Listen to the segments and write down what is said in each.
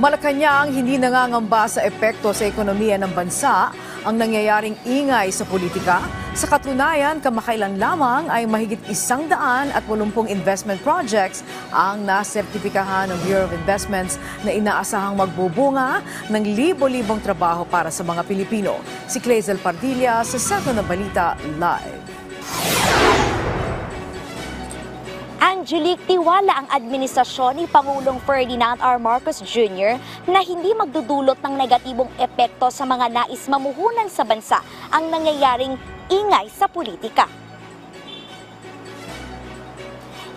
Malacanang hindi nangangamba sa epekto sa ekonomiya ng bansa ang nangyayaring ingay sa politika. Sa katunayan, kamakailan lamang ay mahigit 180 investment projects ang nasertipikahan ng Bureau of Investments na inaasahang magbubunga ng libo-libong trabaho para sa mga Pilipino. Si Clazel Pardilla sa Sato na Balita Live. Angelique, tiwala ang administrasyon ni Pangulong Ferdinand R. Marcos Jr. na hindi magdudulot ng negatibong epekto sa mga nais mamuhunan sa bansa ang nangyayaring ingay sa politika.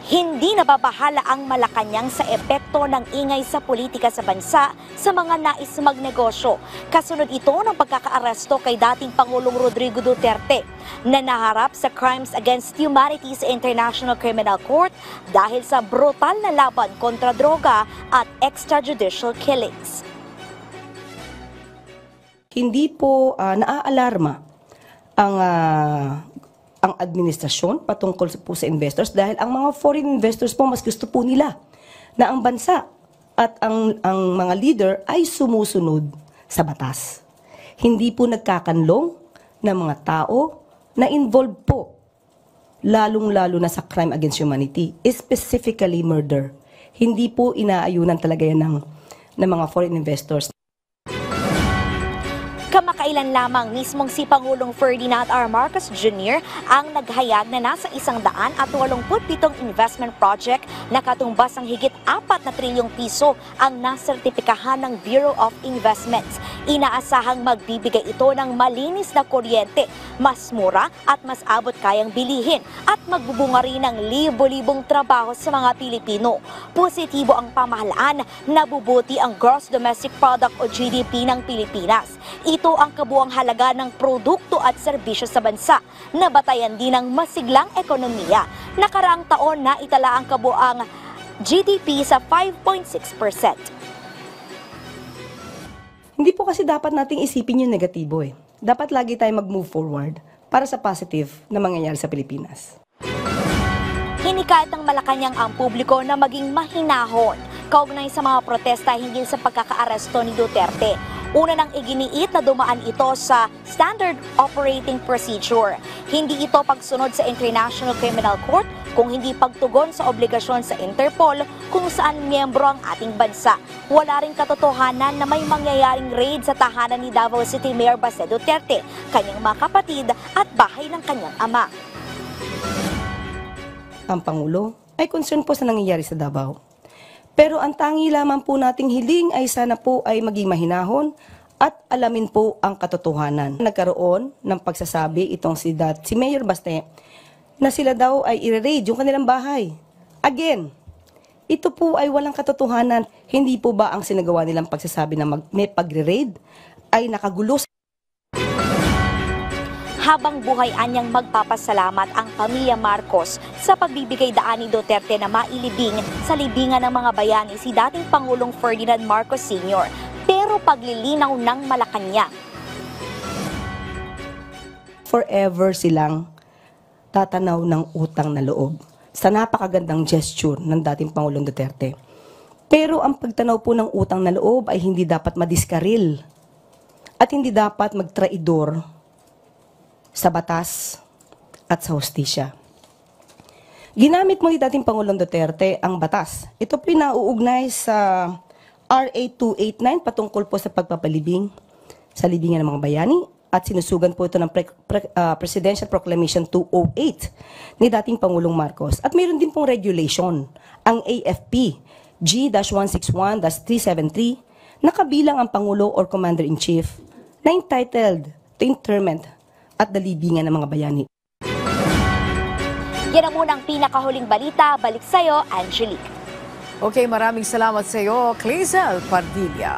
Hindi nababahala ang Malacanang sa epekto ng ingay sa politika sa bansa sa mga nais magnegosyo. Kasunod ito ng pagkakaaresto kay dating Pangulong Rodrigo Duterte na naharap sa Crimes Against Humanity sa International Criminal Court dahil sa brutal na laban kontra droga at extrajudicial killings. Hindi po naaalarma ang administrasyon patungkol po sa investors dahil ang mga foreign investors po mas gusto po nila na ang bansa at ang mga leader ay sumusunod sa batas. Hindi po nagkakanlong ng mga tao na involved po lalong-lalo na sa crime against humanity, specifically murder. Hindi po inaayunan talaga yan ng mga foreign investors. Kamakailan lamang mismong si Pangulong Ferdinand R. Marcos Jr. ang naghayag na nasa 187 investment project na katumbas ng higit 4 na trilyong piso ang nasertipikahan ng Bureau of Investments. Inaasahang magbibigay ito ng malinis na kuryente, mas mura at mas abot kayang bilihin at magbubunga rin ng libo-libong trabaho sa mga Pilipino. Positibo ang pamahalaan, nabubuti ang Gross Domestic Product o GDP ng Pilipinas. Ito ang kabuang halaga ng produkto at serbisyo sa bansa, nabatayan din ng masiglang ekonomiya. Nakaraang taon na itala ang kabuang GDP sa 5.6%. Hindi po kasi dapat nating isipin yung negatibo eh. Dapat lagi tayong mag-move forward para sa positive na mangyayari sa Pilipinas. Hinikayat ng Malacanang ang publiko na maging mahinahon kaugnay sa mga protesta hinggil sa pagkakaaresto ni Duterte. Una nang iginiit na dumaan ito sa Standard Operating Procedure. Hindi ito pagsunod sa International Criminal Court kung hindi pagtugon sa obligasyon sa Interpol kung saan miyembro ang ating bansa. Wala ring katotohanan na may mangyayaring raid sa tahanan ni Davao City Mayor Baste Duterte, kanyang mga kapatid at bahay ng kanyang ama. Ang Pangulo ay concern po sa nangyayari sa Davao. Pero ang tangi lamang po nating hiling ay sana po ay maging mahinahon at alamin po ang katotohanan. Nagkaroon ng pagsasabi itong si Mayor Baste na sila daw ay i-raid yung kanilang bahay. Again, ito po ay walang katotohanan. Hindi po ba ang sinagawa nilang pagsasabi na may pagre-raid ay nakagulo sa Habang buhay anyang magpapasalamat ang pamilya Marcos sa pagbibigay daan ni Duterte na mailibing sa libingan ng mga bayani si dating Pangulong Ferdinand Marcos Sr. Pero paglilinaw ng Malacanang, forever silang tatanaw ng utang na loob sa napakagandang gesture ng dating Pangulong Duterte. Pero ang pagtanaw po ng utang na loob ay hindi dapat madiskaril at hindi dapat magtraidor sa batas at sa hustisya. Ginamit mo ni dating Pangulong Duterte ang batas. Ito po nauugnay sa RA 289 patungkol po sa pagpapalibing sa libingan ng mga bayani at sinusugan po ito ng Presidential Proclamation 208 ni dating Pangulong Marcos. At mayroon din pong regulation, ang AFP G-161-373 na kabilang ang Pangulo or Commander-in-Chief na entitled to interment at dalibingan ng mga bayani. Yan ang muna ang pinakahuling balita. Balik sa'yo, Angelique. Okay, maraming salamat sa iyo, Clazel Pardilla.